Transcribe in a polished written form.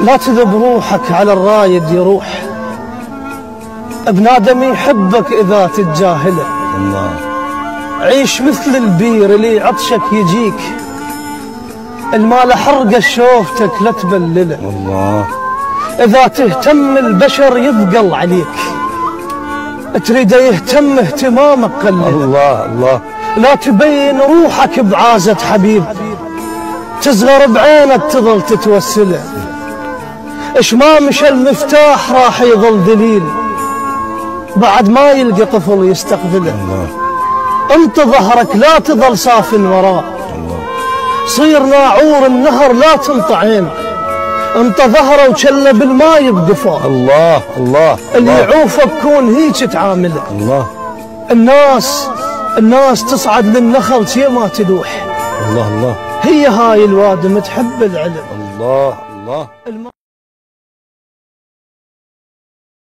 لا تذب روحك على الرايد يروح، ابن آدم يحبك إذا تتجاهله. الله. عيش مثل البير اللي عطشك يجيك، المال حرقه شوفتك لا تبلله. الله. إذا تهتم البشر يثقل عليك، تريده يهتم اهتمامك قلله. الله الله. لا تبين روحك بعازة حبيب، تصغر بعينك تظل تتوسله. اش ما مشى المفتاح راح يظل دليل، بعد ما يلقى طفل يستقبله. الله. انت ظهرك لا تظل سافن وراه، صير ناعور النهر لا تنطعين، انت ظهره وشله بالماي بقفاه. الله الله. اللي يعوفك كون هيك تعامله. الله. الناس تصعد للنخل شي ما تلوح. الله الله. هي هاي الوادم تحب العلم. الله الله.